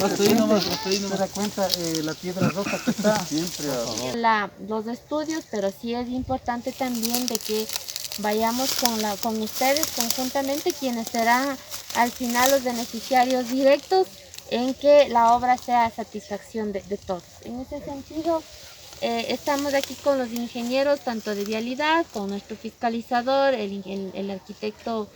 Hasta ahí nomás. Se da cuenta la piedra roja que está. Siempre, Los estudios, pero sí es importante también de que vayamos con ustedes conjuntamente, quienes serán al final los beneficiarios directos, en que la obra sea a satisfacción de todos. En ese sentido, estamos aquí con los ingenieros, tanto de vialidad, con nuestro fiscalizador, el arquitecto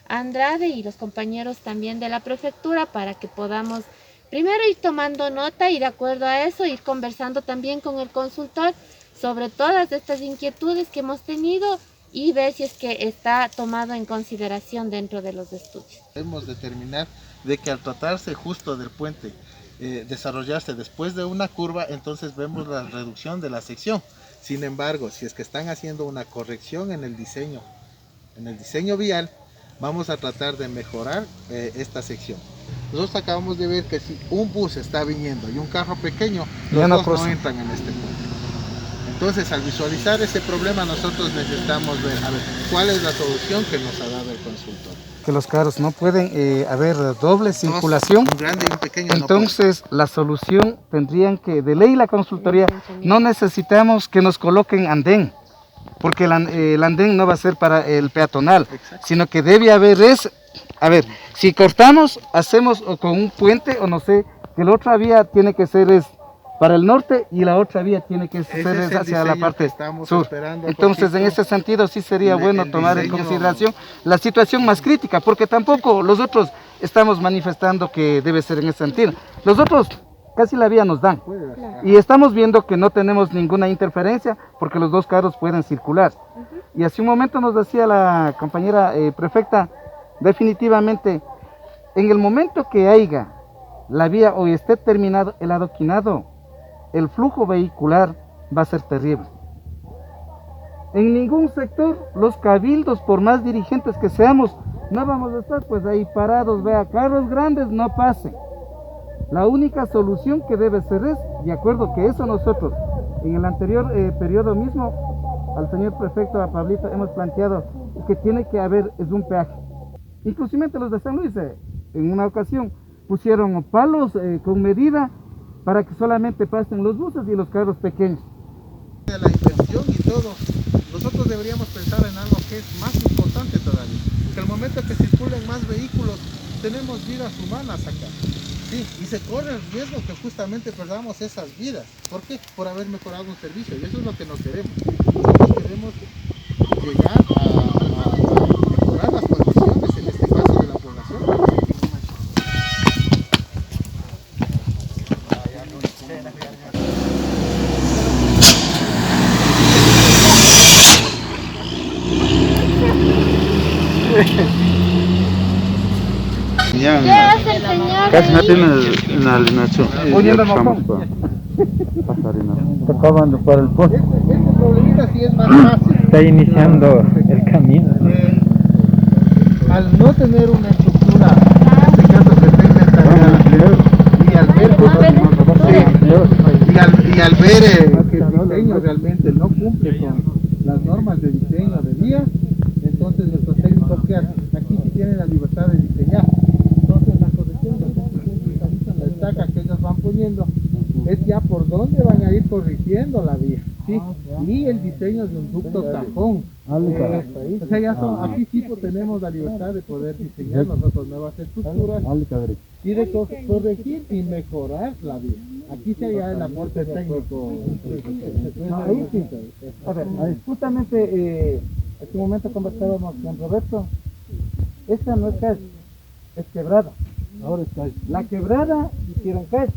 Andrade, y los compañeros también de la prefectura, para que podamos primero ir tomando nota y de acuerdo a eso ir conversando también con el consultor sobre todas estas inquietudes que hemos tenido y ver si es que está tomado en consideración dentro de los estudios. Debemos determinar de que al tratarse justo del puente, desarrollarse después de una curva, entonces vemos la reducción de la sección. Sin embargo, si es que están haciendo una corrección en el diseño vial, vamos a tratar de mejorar esta sección. Nosotros acabamos de ver que si un bus está viniendo y un carro pequeño, los dos no entran en este puente. Entonces, al visualizar ese problema, nosotros necesitamos ver, a ver, cuál es la solución que nos ha dado el consultor. Que los carros no pueden haber doble circulación. Un grande y un pequeño. Entonces, la solución tendrían que, de ley la consultoría, no necesitamos que nos coloquen andén, porque el andén no va a ser para el peatonal, sino que debe haber si cortamos, hacemos con un puente o no sé, que la otra vía tiene que ser para el norte y la otra vía tiene que ser hacia la parte sur. Entonces, en ese sentido sí sería bueno tomar en consideración la situación más crítica, porque tampoco los otros estamos manifestando que debe ser en ese sentido. Los otros casi la vía nos dan y estamos viendo que no tenemos ninguna interferencia porque los dos carros pueden circular. Y hace un momento nos decía la compañera prefecta, definitivamente, en el momento que haya la vía o esté terminado el adoquinado, el flujo vehicular va a ser terrible. En ningún sector, los cabildos, por más dirigentes que seamos, no vamos a estar pues ahí parados, vea, carros grandes no pasen. La única solución que debe ser de acuerdo que eso nosotros, en el anterior periodo mismo, al señor prefecto, a Pablito, hemos planteado que tiene que haber un peaje. Inclusive los de San Luis, en una ocasión, pusieron palos con medida para que solamente pasen los buses y los carros pequeños. La inversión y todo, nosotros deberíamos pensar en algo que es más importante todavía, que al momento que circulen más vehículos, tenemos vidas humanas acá. Sí, y se corre el riesgo que justamente perdamos esas vidas. ¿Por qué? Por haber mejorado un servicio, y eso es lo que no queremos. Nosotros queremos llegar a mejorar las condiciones, en este caso de la población. ¿Qué hace el señor? Casi no tiene una alineación. Tocando para el puente. Este problemita sí es más fácil. Está iniciando el camino. Al no tener una estructura, en este caso que tenga esta y al ver y al ver que el diseño realmente no cumple con las normas de diseño de vías, entonces nuestros técnicos que aquí sí tienen la libertad de diseñar. Entonces la corrección de la estaca que ellos van poniendo es ya por dónde van a ir corrigiendo la vía, ¿sí? Y el diseño de un ducto cajón. O sea, ya aquí sí tenemos la libertad de poder diseñar nosotros nuevas estructuras y de corregir y mejorar la vía. Aquí sí hay el aporte técnico. Ahí sí. A ver, justamente en este momento conversábamos con Roberto. Esta no es calle, es quebrada. Ahora es calle. La quebrada hicieron calle.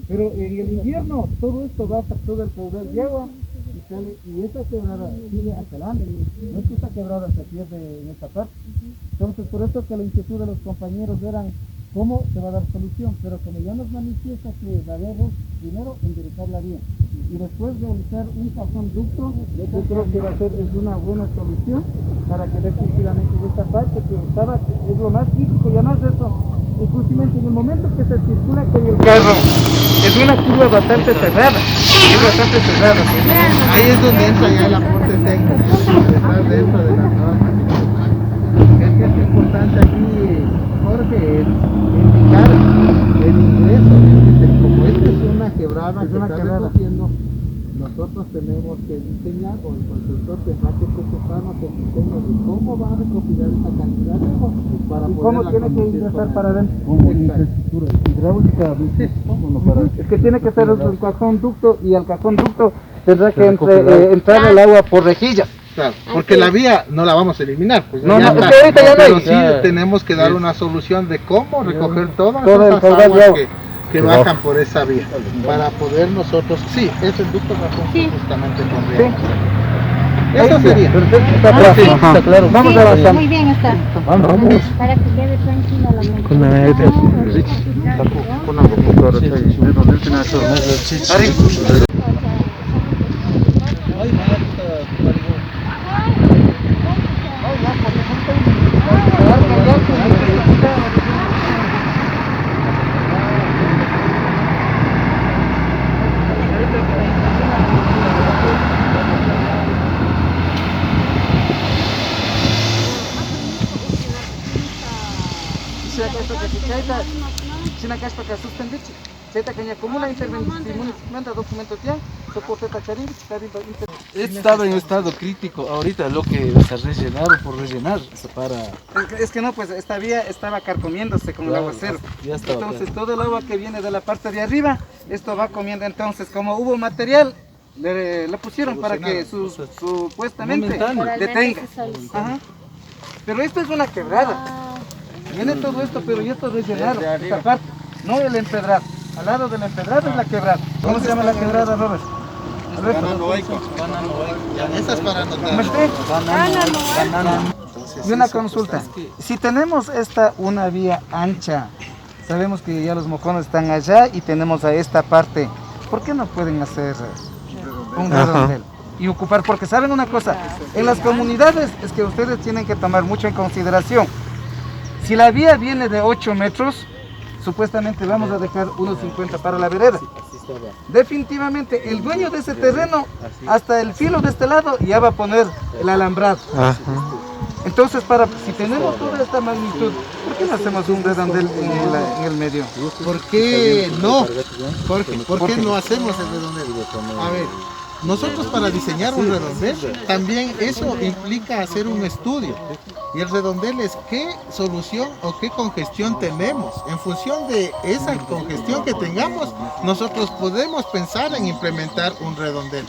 Pero en el invierno todo esto baja todo el caudal de agua y sale, y esta quebrada sigue hasta adelante. No es que esta quebrada se pierde en esta parte. Entonces, por eso que la inquietud de los compañeros eran cómo se va a dar solución, pero como ya nos manifiesta que debemos primero enderezar la vía y después realizar un cajón ducto, yo creo que va a ser una buena solución para que definitivamente esta parte que estaba es lo más crítico, ya no es eso. Inclusive en el momento que se circula con el carro, es una curva bastante cerrada, Ahí es donde entra ya el aporte técnico, estar dentro de las normas. Es que es importante aquí, Jorge, indicar el ingreso tenemos que diseñar, o el constructor tendrá que presentarnos el diseño de cómo va a recopilar esa cantidad de agua para ¿Y poderla cómo tiene que conducir ingresar con para el- adentro? Como Exacto. infraestructura hidráulica, ¿no? Para Es que tiene que ser el cajón ducto y al cajón ducto tendrá que recopilar. entrar el agua por rejilla. Claro, porque la vía no la vamos a eliminar. Pues No, ya no, está. es que ahorita ya no Pero hay. sí Ya, tenemos que dar sí. una solución de cómo recoger todas Todo el esas caudal de aguas agua. que bajan por esa vía. Para poder nosotros, sí, es el ducto razón Sí. justamente con Sí. Eso Ahí sería. Perfecto, está Ah, claro. sí. Ajá. Está claro. Vamos Sí, avanzando. muy bien está. Vamos. Para que quede tranquila la Con la gente. Estaba en estado crítico. Ahorita lo que vas a rellenar por rellenar. Es que no, pues esta vía estaba carcomiéndose con el Claro, aguacero. ya estaba, Entonces todo el agua que viene de la parte de arriba, esto va comiendo. Entonces como hubo material, le pusieron para que supuestamente Momentáneo. Para al menos detenga. se solucione. Ajá. Pero esto es una quebrada. Ah, Viene todo esto, pero ya está rellenado. Esta parte, no el empedrado. Al lado del empedrado es la quebrada. ¿Cómo se llama la quebrada, Robert? Esa es para anotar. ¿Muestre? Y una consulta. Si tenemos una vía ancha, sabemos que ya los mojones están allá y tenemos a esta parte, ¿por qué no pueden hacer un redondel? Y ocupar, porque saben una cosa, en las comunidades es que ustedes tienen que tomar mucho en consideración. Si la vía viene de 8 metros, supuestamente vamos a dejar unos 50 para la vereda. Definitivamente el dueño de ese terreno, hasta el filo de este lado, ya va a poner el alambrado. Entonces, si tenemos toda esta magnitud, ¿por qué no hacemos un redondel en el medio? ¿Por qué no? Jorge, ¿por qué no hacemos el redondel? A ver, nosotros para diseñar un redondel, también eso implica hacer un estudio. Y el redondel es qué solución o qué congestión tenemos. En función de esa congestión que tengamos, nosotros podemos pensar en implementar un redondel.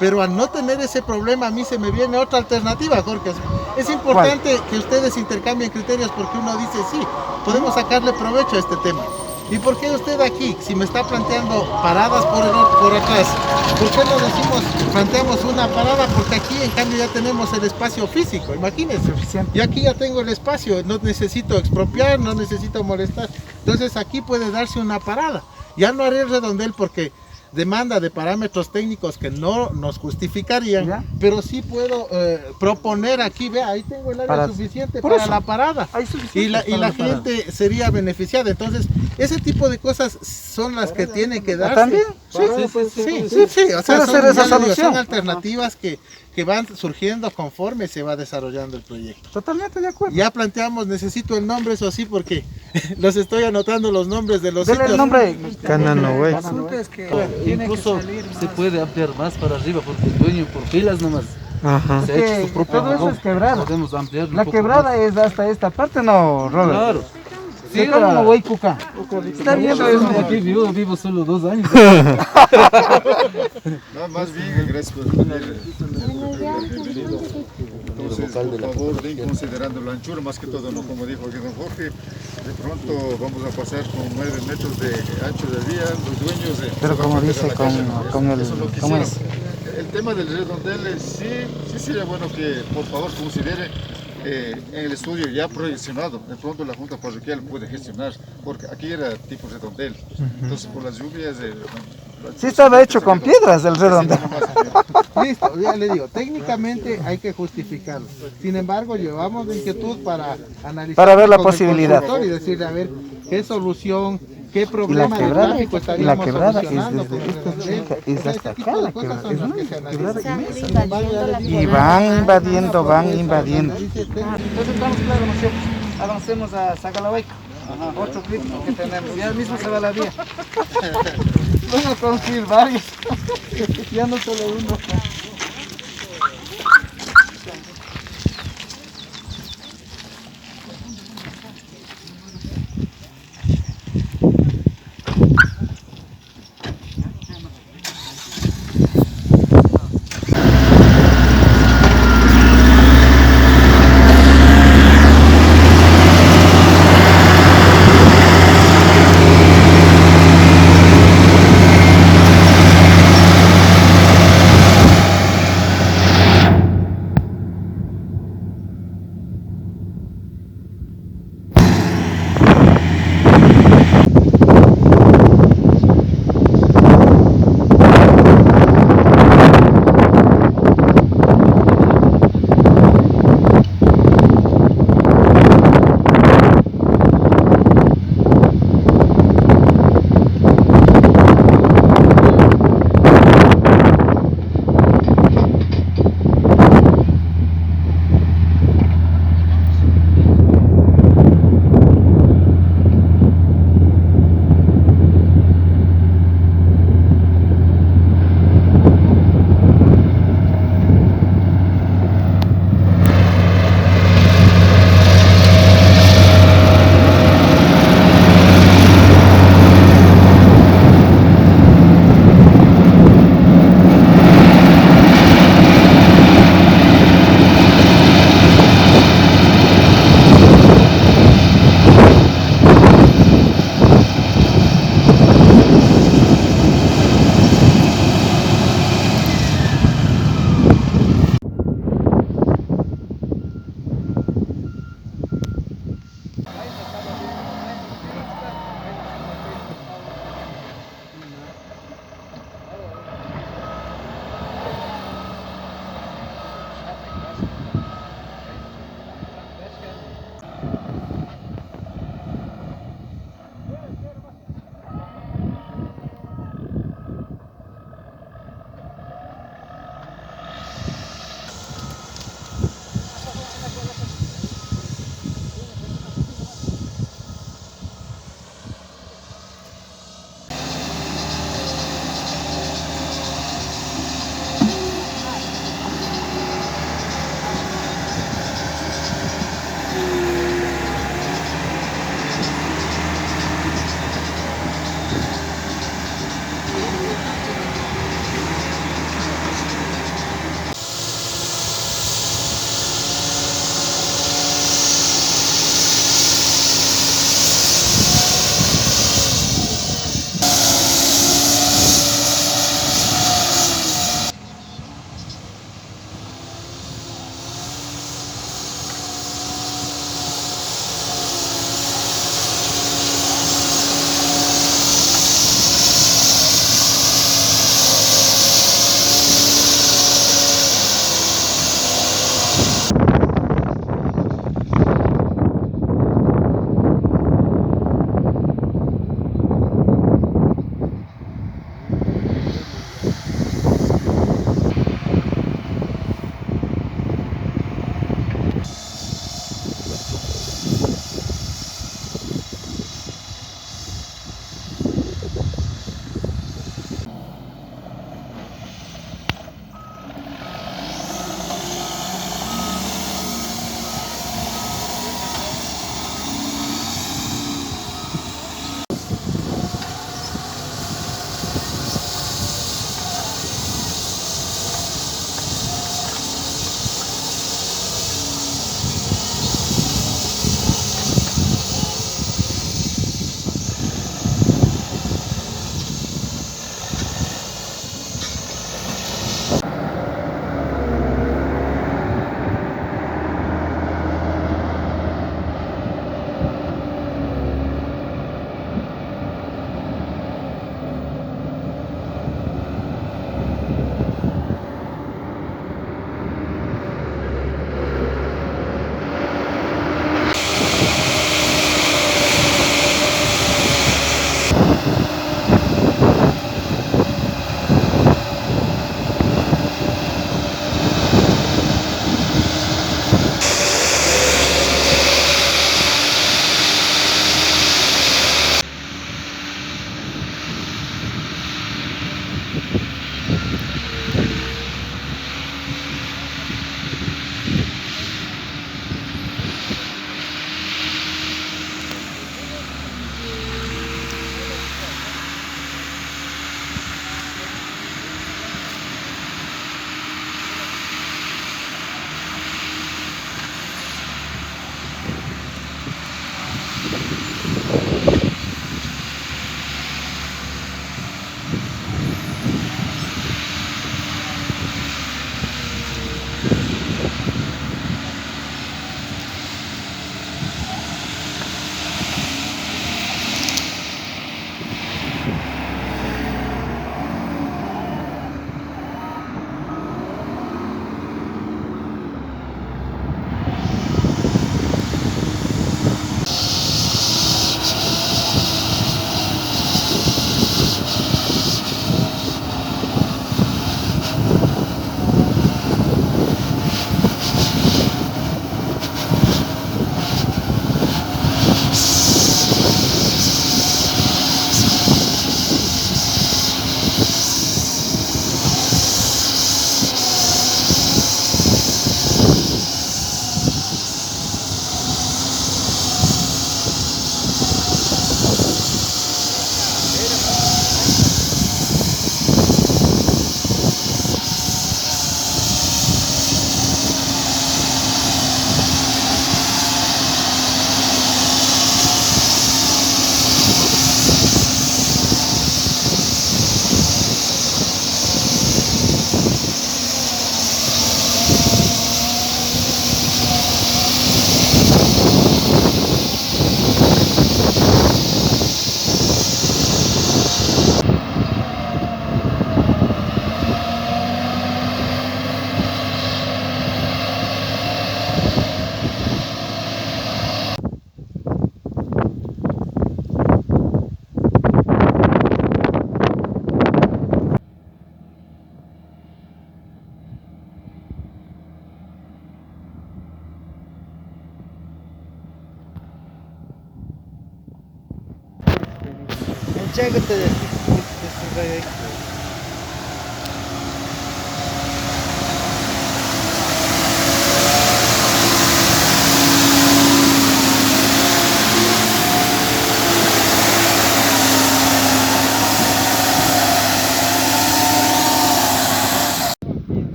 Pero al no tener ese problema, a mí se me viene otra alternativa, Jorge. Es importante que ustedes intercambien criterios porque uno dice, sí, podemos sacarle provecho a este tema. ¿Y por qué usted aquí, si me está planteando paradas por atrás, por qué no planteamos una parada? Porque aquí en cambio ya tenemos el espacio físico, imagínense. Suficiente. Yo aquí ya tengo el espacio, no necesito expropiar, no necesito molestar. Entonces aquí puede darse una parada. Ya no haré el redondel porque demanda de parámetros técnicos que no nos justificarían, ¿Ya? pero sí puedo proponer aquí, vea, ahí tengo el área suficiente por para eso. la parada. Hay suficiente Y la para la parada. gente sería beneficiada. Entonces, ese tipo de cosas son las que tienen que darse. ¿También? Sí, o sea, Puede ser esa ya le digo, solución. son alternativas que van surgiendo conforme se va desarrollando el proyecto. Totalmente de acuerdo. Ya planteamos, necesito el nombre, eso sí, porque los estoy anotando los nombres de los Dele el sitios. nombre. Cananogüey. Incluso se puede ampliar más para arriba porque el dueño por filas nomás se ha hecho su propio todo eso vagón. es quebrada. Podemos ampliarlo La un poco quebrada es hasta esta parte, ¿no, más. Robert? Claro. Sí, no voy Cuca. Está viendo eso. Aquí vivo solo 2 años. No, más bien, gracias por venir. Entonces, por favor, den considerando la anchura, más que todo, ¿no? Como dijo aquí don Jorge, de pronto vamos a pasar con 9 metros de ancho de vía, los dueños de... Pero como van a dice meter a la calle. con el... Eso lo ¿Cómo quisiera. es? El tema del redondel, sí sería bueno que, por favor, considere en el estudio ya proyeccionado, de pronto la Junta Parroquial puede gestionar, porque aquí era tipo redondel, entonces por las lluvias... Sí estaba hecho con piedras el redondel. Listo, ya le digo, técnicamente hay que justificarlo. Sin embargo, llevamos la inquietud para analizar Para ver la con el posibilidad. consultor y decirle, a ver, qué solución, qué problema de quebrada- tráfico y la estaríamos quebrada es solucionando desde con el esta redondel. chica, es O sea, hasta ese acá tipo la de cosas quebrada, son es las una que se quebrada analizan. inmensa. Sin embargo, ya le digo, Y van invadiendo, van pues, invadiendo. analice técnico. Entonces estamos claros, ¿no es cierto? Avancemos a Sagalawaico. Otro crítico que tenemos, ya mismo se va la vía. Van a construir varios, ya no solo uno.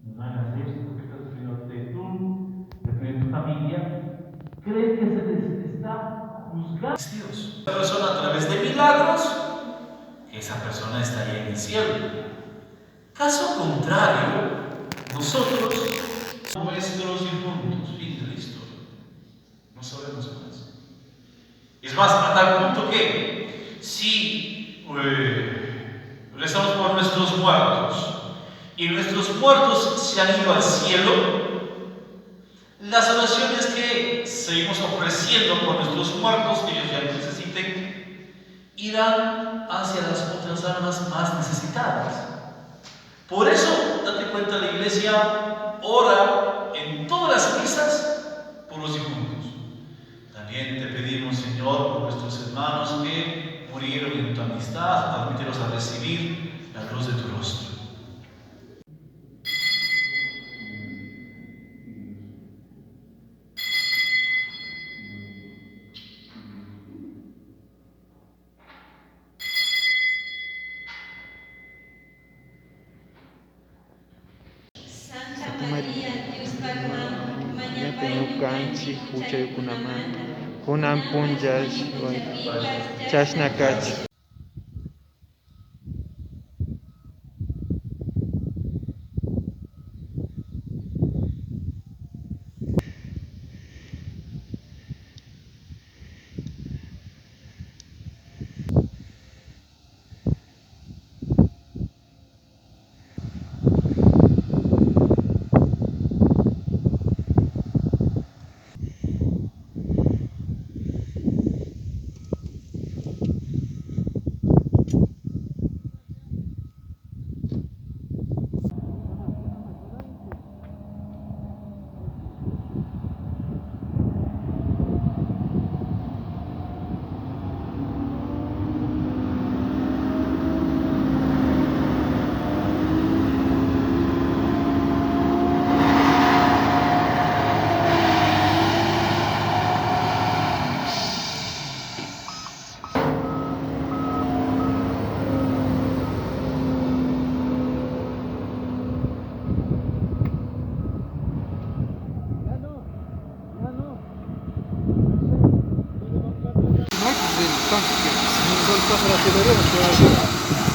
No hagas esto, que estás sufriendo tú, de tu familia. Creen que se les está juzgando. Dios. Esa persona a través de milagros, esa persona está ahí en el cielo. Caso contrario, nosotros, nuestros difuntos, fin de la historia, no sabemos más. Es más, a tal punto que si rezamos por nuestros muertos y nuestros muertos se han ido al cielo, las oraciones que seguimos ofreciendo por nuestros muertos, que ellos ya no necesiten, irán hacia las otras almas más necesitadas. Por eso, date cuenta, la iglesia ora en todas las misas por los difuntos. También te pedimos, Señor, por nuestros hermanos que murieron en tu amistad, admítelos a recibir la luz de tu rostro. Santa María, Dios Padre, mañana canchi, huchay kunaman, kunan punjash, chashnakach. No hay pues el tanque que si no pasa la tubería, nos queda así.